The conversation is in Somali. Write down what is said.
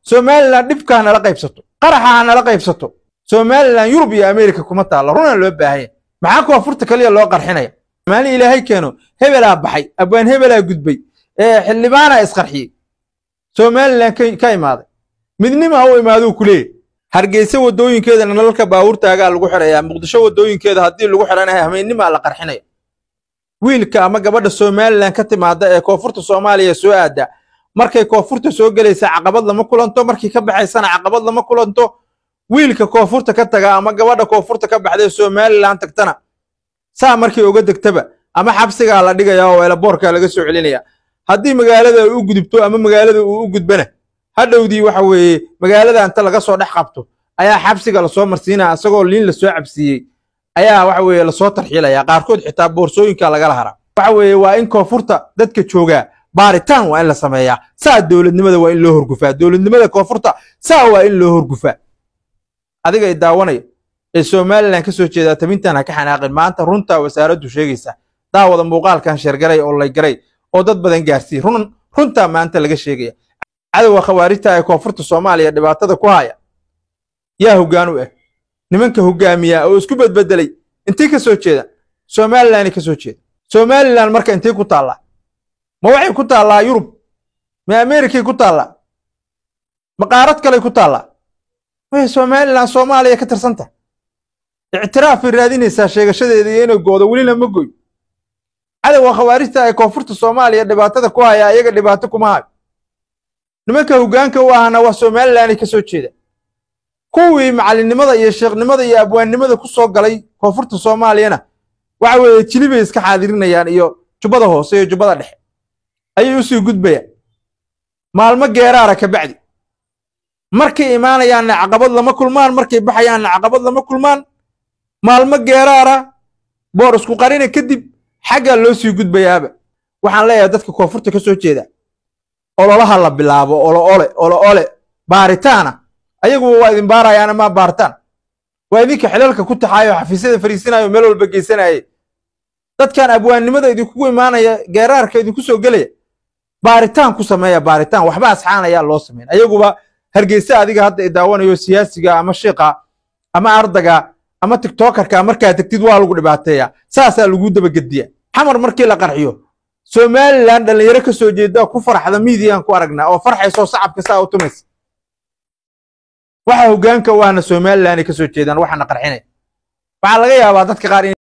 Somaliland dhibka nala qaybsato qaraxa nala qaybsato Somaliland Yurub iyo America kuma taalo runa loo baahay maxaa ku furta kaliya loo qarxinaya maali ilaahay keeno hebelaa baxay abaan hebelaa gudbay xildhibaana isqarxiyay Somaliland ka imaaday midnimo oo imaado kulay hargeysa wadooyinkeeda nalalka baawurtaaga lagu xirayaa muqdisho wadooyinkeeda hadii lagu xiranahay hameennimo la qarxinaya wiilka ama gabadha Somaliland ka timaada ee koonfurta Soomaaliya soo aada markay koonfurta soo galaysa caqabad lama kulanto markii ka baxaysana caqabad lama kulanto wiilka koonfurta ka taga ama gabadha koonfurta ka baxday Somaliland tagtana saa markii uga degtaba ama xabsiga la dhigayaa oo eelaboorka laga soo celinaya haddii magaalada uu gudubto ama magaalada uu gudbana hadhowdii waxa weeye magaalada inta laga soo dhex qabto ayaa xabsiga la soo marsiinaa asagoo liin la soo cabsiyay ayaa waxa weeye la soo tarxiilaya qaarkood xitaa boorsooyinka laga lahara waxa weeye waa in koonfurta dadka jooga baaritaan waa in la sameeyaa saa dawladnimada waa in loo horgufaa dawladnimada koonfurta saa waa in loo horgufaa adiga ay daawanay ee Somaliland ka soo jeeda tabintana ka xanaaqin maanta runta wasaaraddu sheegaysa daawada muuqaalkan sheergaray oo lay garay oo dad badan gaarsiin runta maanta laga sheegaya cadawga khawaarijta ee koonfurta Soomaaliya dhibaatada ku haya yaa hoggaan u ah nimanka hogaamiya oo isku badbedelay intii ka soo jeeda Somaliland ka soo jeeda Somaliland marka intii ku taala ma waxay ku taala Yurub ma America ku taala ma qaarad kale ku taala way Somaliland Soomaaliya ka tirsanta اعتراف raadinaysa sheegashadeeda inay goodo waliina ma gooy cadawga khawaarijta ee koonfurta Soomaaliya dhibaatada ku haya ayaga dhibaato kuma hayo nimanka hoggaanka u ahna waa Somaliland ka soo jeeda kuwii macalinimada iyo sheekhnimada iyo abwaannimada ku soo galay koonfurta Soomaaliyana waxa weeye jilibay iska xaadirinayaan iyo jubada hoose iyo jubada dhexe ayay u soo gudbayaan maalmo geeraara ka bacdi markay imaanayaan caqabad lama kulmaan markay baxayaan caqabad lama kulmaan maalmo geeraara boor isku qarina kadib xagga loo sii gudbayaaba waxaan leeyahay dadka koonfurta ka soo jeeda ololaha la bilaabo ole baaritaana ayagu waa idin baarayaan ma baartaan waa idinka xilalka ku taxaayo xafiisyada fariisinayo meel walba geysanayay dadkan abwaannimada idinku imaanaya geeraarka idinku soo galaya baaritaan ku sameeya baaritaan waxba asxaanaya loo sameeyay ayaguba hargeysa adiga hadda idaawanayo siyaasiga ama sheeqa ama ardaga ama tiktokerka markaa tagtid waa lagu dhibaateeya saasa lagu daba gediya xamar markii la qarxiyo Somaliland dhalinyaro ka soo jeeda ku farxada miidiyaan ku aragnaa oo farxayso sacabka saa u tumays waxa hoggaanka waana Somaliland ka soo jeedaan waxana qarxinay waxa laga yaabaa dadka qaar